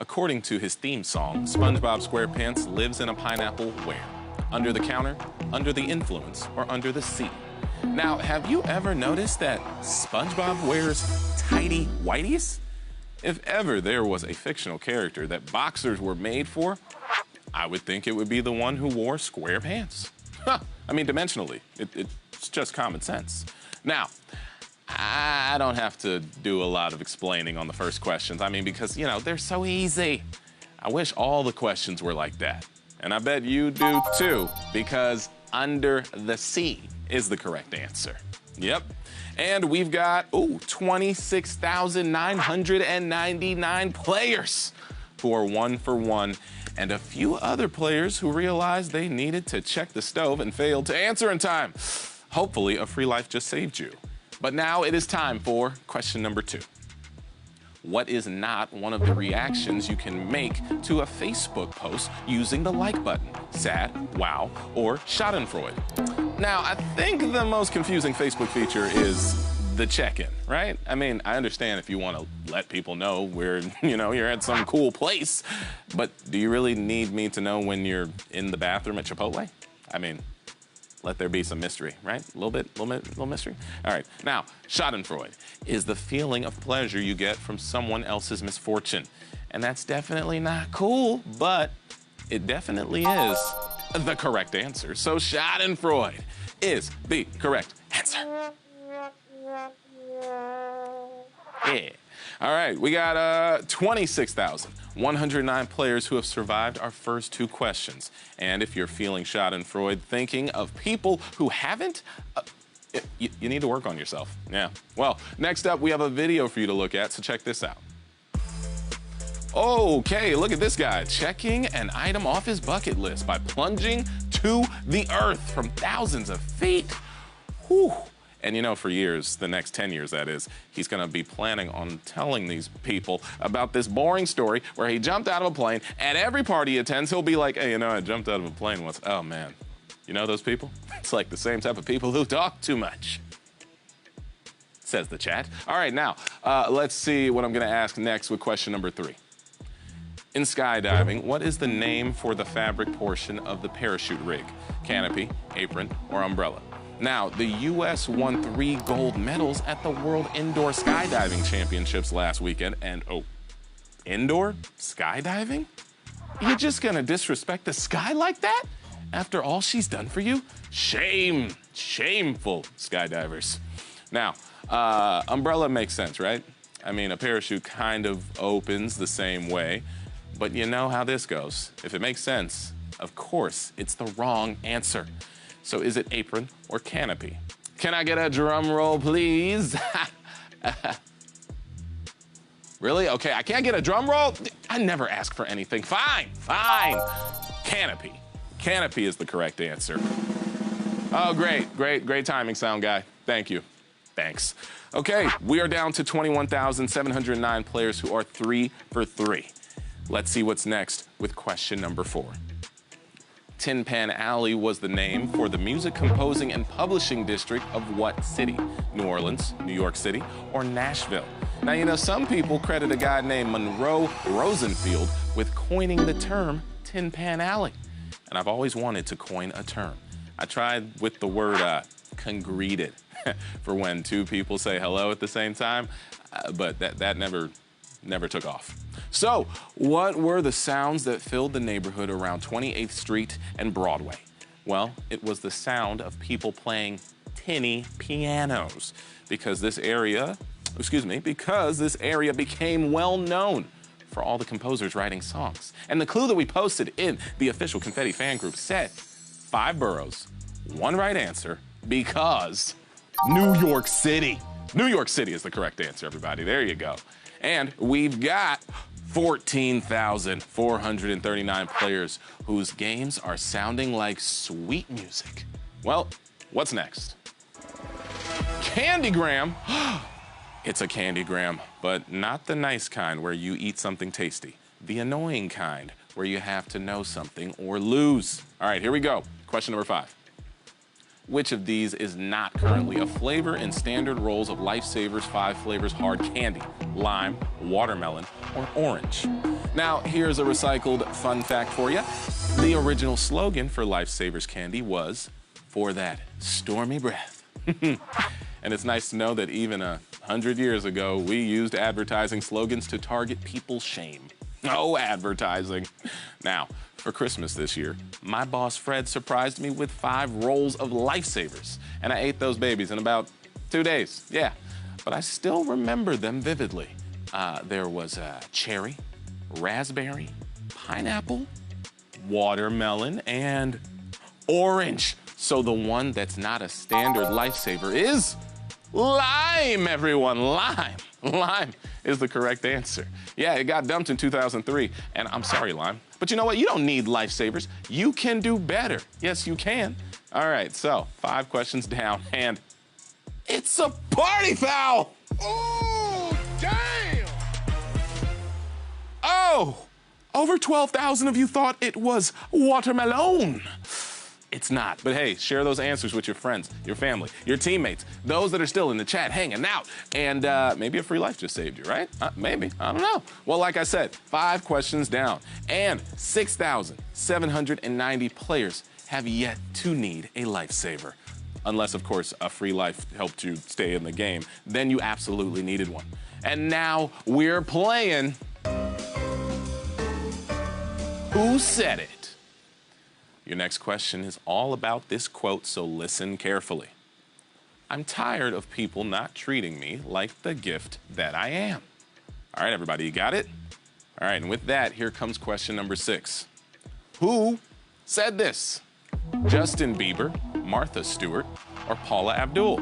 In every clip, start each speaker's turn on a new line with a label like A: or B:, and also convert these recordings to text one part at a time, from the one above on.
A: According to his theme song, SpongeBob SquarePants lives in a pineapple where? Under the counter, under the influence, or under the sea? Now, have you ever noticed that SpongeBob wears tidy whities? If ever there was a fictional character that boxers were made for, I would think it would be the one who wore square pants. I mean, dimensionally, it's just common sense. Now, I don't have to do a lot of explaining on the first questions. I mean, because, you know, they're so easy. I wish all the questions were like that. And I bet you do too, because under the sea is the correct answer. Yep. And we've got, 26,999 players who are 1 for 1, and a few other players who realized they needed to check the stove and failed to answer in time. Hopefully, a free life just saved you. But now it is time for question number 2. What is not one of the reactions you can make to a Facebook post using the like button? Sad, wow, or schadenfreude? Now, I think the most confusing Facebook feature is the check-in, right? I mean, I understand if you want to let people know you're at some cool place, but do you really need me to know when you're in the bathroom at Chipotle? I mean, let there be some mystery, right? A little mystery. All right, now, schadenfreude is the feeling of pleasure you get from someone else's misfortune. And that's definitely not cool, but it definitely is the correct answer. So schadenfreude is the correct answer. Yeah. All right, we got 26,109 players who have survived our first 2 questions. And if you're feeling schadenfreude thinking of people who haven't, you need to work on yourself. Yeah. Well, next up, we have a video for you to look at, so check this out. Okay, look at this guy checking an item off his bucket list by plunging to the earth from thousands of feet. Whew. And you know, for years, the next 10 years that is, he's gonna be planning on telling these people about this boring story where he jumped out of a plane. At every party he attends, he'll be like, hey, you know, I jumped out of a plane once. Oh man, you know those people? It's like the same type of people who talk too much, says the chat. All right, now, let's see what I'm gonna ask next with question number 3. In skydiving, what is the name for the fabric portion of the parachute rig? Canopy, apron, or umbrella? Now, the U.S. won 3 gold medals at the World Indoor Skydiving Championships last weekend, and indoor skydiving? You're just gonna disrespect the sky like that? After all she's done for you? Shame, shameful skydivers. Now, umbrella makes sense, right? I mean, a parachute kind of opens the same way, but you know how this goes. If it makes sense, of course, it's the wrong answer. So is it apron or canopy? Can I get a drum roll, please? Really? Okay, I can't get a drum roll? I never ask for anything. Fine. Canopy. Canopy is the correct answer. Oh, great timing, sound guy. Thank you. Thanks. Okay, we are down to 21,709 players who are 3 for 3. Let's see what's next with question number 4. Tin Pan Alley was the name for the music composing and publishing district of what city? New Orleans, New York City, or Nashville? Now, you know, some people credit a guy named Monroe Rosenfield with coining the term Tin Pan Alley. And I've always wanted to coin a term. I tried with the word congreted for when 2 people say hello at the same time, but that never took off. So, what were the sounds that filled the neighborhood around 28th Street and Broadway? Well, it was the sound of people playing tinny pianos because this area became well known for all the composers writing songs. And the clue that we posted in the official Confetti fan group said 5 boroughs, 1 right answer, because New York City. New York City is the correct answer, everybody. There you go. And we've got 14,439 players whose games are sounding like sweet music. Well, what's next? Candygram. It's a candygram, but not the nice kind where you eat something tasty. The annoying kind where you have to know something or lose. All right, here we go. Question number 5. Which of these is not currently a flavor in standard rolls of Lifesavers 5 Flavors hard candy? Lime, watermelon, or orange? Now, here's a recycled fun fact for you. The original slogan for Lifesavers candy was, "For that stormy breath." And it's nice to know that even 100 years ago, we used advertising slogans to target people's shame. Oh, advertising. Now, for Christmas this year, my boss Fred surprised me with 5 rolls of Lifesavers, and I ate those babies in about 2 days. Yeah, but I still remember them vividly. There was cherry, raspberry, pineapple, watermelon, and orange. So the one that's not a standard Lifesaver is lime, everyone, lime. Lime is the correct answer. Yeah, it got dumped in 2003, and I'm sorry, Lime. But you know what? You don't need Lifesavers. You can do better. Yes, you can. All right, so 5 questions down, and it's a party foul!
B: Oh, damn!
A: Oh, over 12,000 of you thought it was watermelon. It's not, but hey, share those answers with your friends, your family, your teammates, those that are still in the chat hanging out, and maybe a free life just saved you, right? Maybe, I don't know. Well, like I said, 5 questions down, and 6,790 players have yet to need a Lifesaver. Unless, of course, a free life helped you stay in the game, then you absolutely needed one. And now we're playing Who Said It? Your next question is all about this quote, so listen carefully. I'm tired of people not treating me like the gift that I am. All right, everybody, you got it? All right, and with that, here comes question number 6. Who said this? Justin Bieber, Martha Stewart, or Paula Abdul?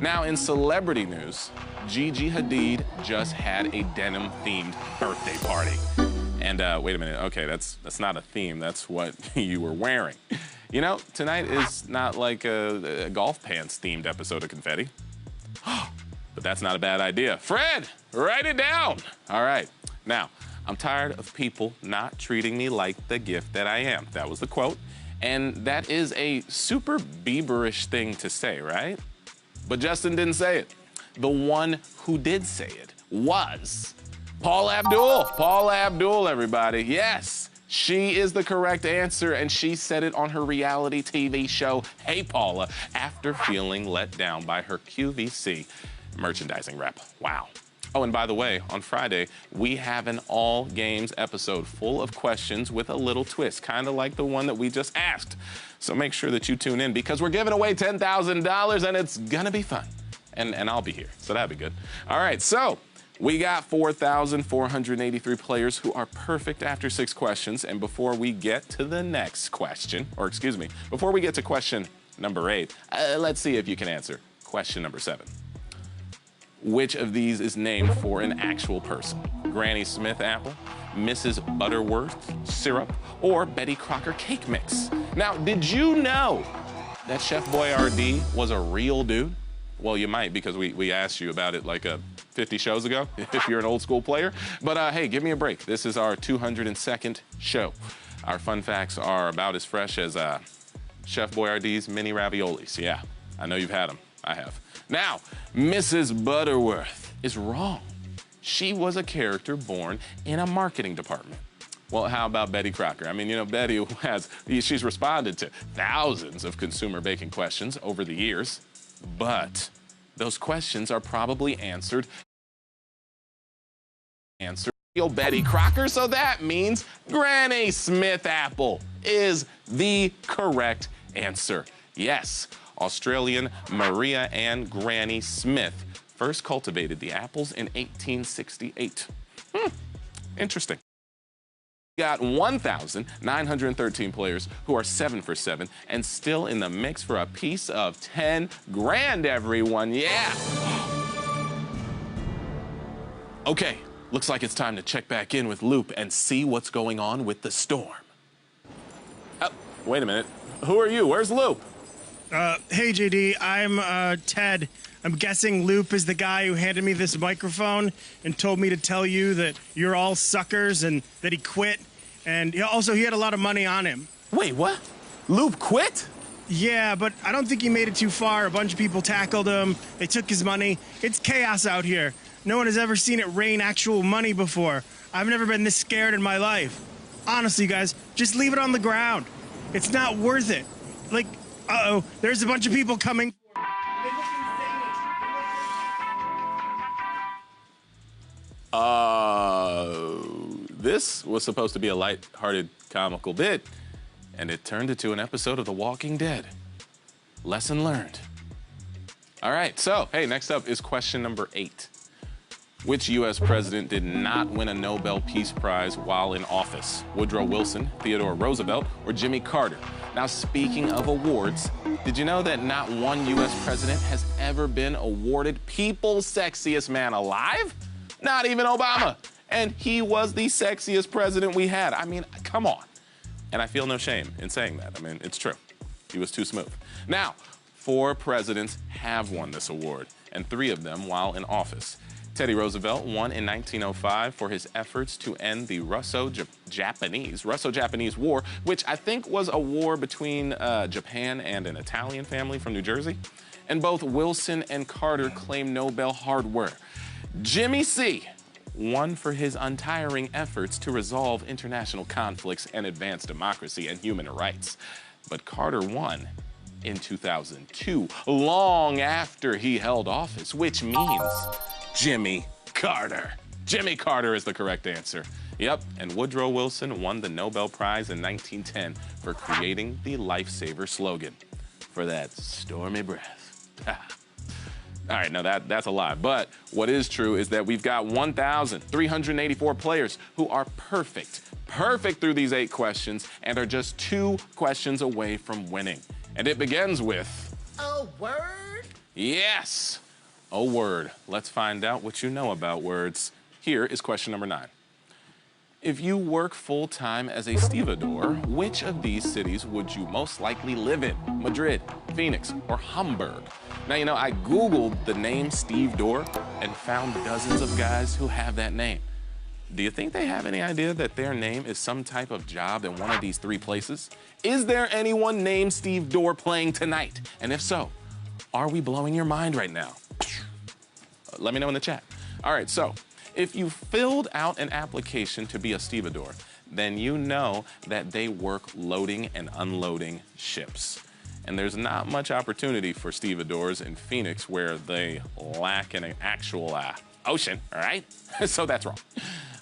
A: Now, in celebrity news, Gigi Hadid just had a denim-themed birthday party. And wait a minute, okay, that's not a theme, that's what you were wearing. You know, tonight is not like a golf pants-themed episode of Confetti. But that's not a bad idea. Fred, write it down. All right, now, I'm tired of people not treating me like the gift that I am. That was the quote. And that is a super Bieberish thing to say, right? But Justin didn't say it. The one who did say it was Paula Abdul. Paula Abdul, everybody. Yes, she is the correct answer, and she said it on her reality TV show, Hey Paula, after feeling let down by her QVC merchandising rep. Wow. Oh, and by the way, on Friday, we have an all games episode full of questions with a little twist, kind of like the one that we just asked. So make sure that you tune in because we're giving away $10,000 and it's gonna be fun. And I'll be here, so that'd be good. All right, so we got 4,483 players who are perfect after 6 questions. And before we get to the next question, or excuse me, before we get to question number 8, let's see if you can answer question number 7. Which of these is named for an actual person? Granny Smith apple, Mrs. Butterworth syrup, or Betty Crocker cake mix? Now, did you know that Chef Boyardee was a real dude? Well, you might because we asked you about it like 50 shows ago, if you're an old school player. But hey, give me a break. This is our 202nd show. Our fun facts are about as fresh as Chef Boyardee's mini raviolis. Yeah, I know you've had them. I have. Now, Mrs. Butterworth is wrong. She was a character born in a marketing department. Well, how about Betty Crocker? I mean, you know, Betty she's responded to thousands of consumer baking questions over the years, but those questions are probably answered Betty Crocker, so that means Granny Smith apple is the correct answer. Yes, Australian Maria Ann Granny Smith first cultivated the apples in 1868. Interesting. We got 1,913 players who are 7 for 7 and still in the mix for a piece of 10 grand, everyone. Yeah. Okay, looks like it's time to check back in with Loop and see what's going on with the storm. Oh, wait a minute. Who are you? Where's Loop?
C: Hey, JD, I'm Ted. I'm guessing Loop is the guy who handed me this microphone and told me to tell you that you're all suckers and that he quit. And also, he had a lot of money on him.
A: Wait, what? Loop quit?
C: Yeah, but I don't think he made it too far. A bunch of people tackled him. They took his money. It's chaos out here. No one has ever seen it rain actual money before. I've never been this scared in my life. Honestly, guys, just leave it on the ground. It's not worth it. Like, uh-oh, there's a bunch of people coming. They look insane.
A: This was supposed to be a light-hearted, comical bit, and it turned into an episode of The Walking Dead. Lesson learned. All right, so, hey, next up is question number 8. Which U.S. president did not win a Nobel Peace Prize while in office? Woodrow Wilson, Theodore Roosevelt, or Jimmy Carter? Now, speaking of awards, did you know that not one U.S. president has ever been awarded People's Sexiest Man Alive? Not even Obama. And he was the sexiest president we had. I mean, come on. And I feel no shame in saying that. I mean, it's true. He was too smooth. Now, 4 presidents have won this award, and 3 of them while in office. Teddy Roosevelt won in 1905 for his efforts to end the Russo-Japanese War, which I think was a war between Japan and an Italian family from New Jersey. And both Wilson and Carter claim Nobel hardware. Jimmy C. won for his untiring efforts to resolve international conflicts and advance democracy and human rights. But Carter won in 2002, long after he held office, which means Jimmy Carter. Jimmy Carter is the correct answer. Yep, and Woodrow Wilson won the Nobel Prize in 1910 for creating the lifesaver slogan, for that stormy breath. All right, now that's a lie, but what is true is that we've got 1,384 players who are perfect through these 8 questions and are just 2 questions away from winning. And it begins with...
B: A word?
A: Yes, a word. Let's find out what you know about words. Here is question number 9. If you work full-time as a stevedore, which of these cities would you most likely live in? Madrid, Phoenix, or Hamburg? Now, you know, I Googled the name Steve Dorr and found dozens of guys who have that name. Do you think they have any idea that their name is some type of job in one of these 3 places? Is there anyone named Steve Dorr playing tonight? And if so, are we blowing your mind right now? Let me know in the chat. All right, so if you filled out an application to be a stevedore, then you know that they work loading and unloading ships. And there's not much opportunity for stevedores in Phoenix where they lack an actual ocean, all right? So that's wrong.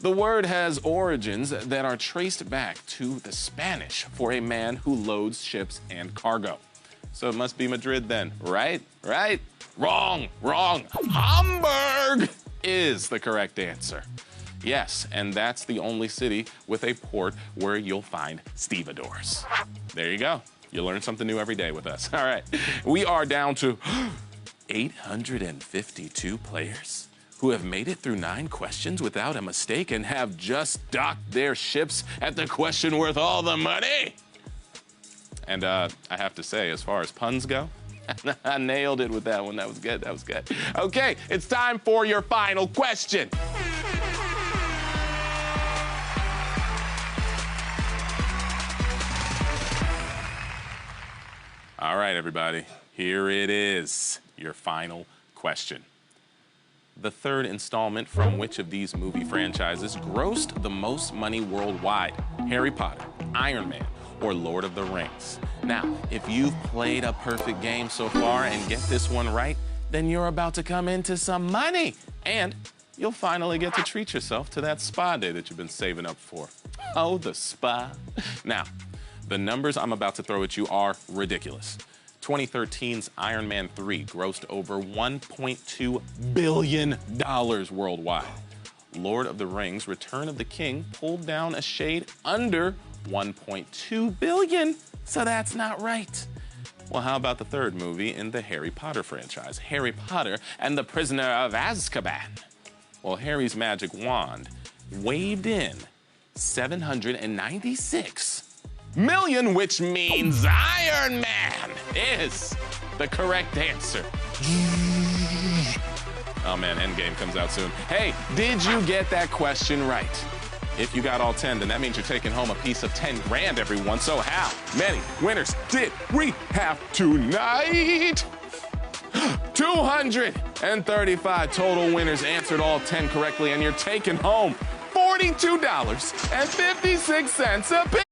A: The word has origins that are traced back to the Spanish for a man who loads ships and cargo. So it must be Madrid then, right? Right? Wrong, wrong. Hamburg is the correct answer. Yes, and that's the only city with a port where you'll find stevedores. There you go. You learn something new every day with us. All right, we are down to 852 players who have made it through 9 questions without a mistake and have just docked their ships at the question worth all the money. And I have to say, as far as puns go, I nailed it with that one. That was good, that was good. Okay, it's time for your final question. All right, everybody, here it is, your final question. The 3rd installment from which of these movie franchises grossed the most money worldwide? Harry Potter, Iron Man, or Lord of the Rings? Now, if you've played a perfect game so far and get this one right, then you're about to come into some money. And you'll finally get to treat yourself to that spa day that you've been saving up for. Oh, the spa. Now, the numbers I'm about to throw at you are ridiculous. 2013's Iron Man 3 grossed over $1.2 billion worldwide. Lord of the Rings, Return of the King pulled down a shade under $1.2 billion, so that's not right. Well, how about the 3rd movie in the Harry Potter franchise, Harry Potter and the Prisoner of Azkaban? Well, Harry's magic wand waved in 796 million, which means Iron Man is the correct answer. Oh man, Endgame comes out soon. Hey, did you get that question right? If you got all 10, then that means you're taking home a piece of 10 grand, everyone. So how many winners did we have tonight? 235 total winners answered all 10 correctly, and you're taking home $4 $42.56 a piece.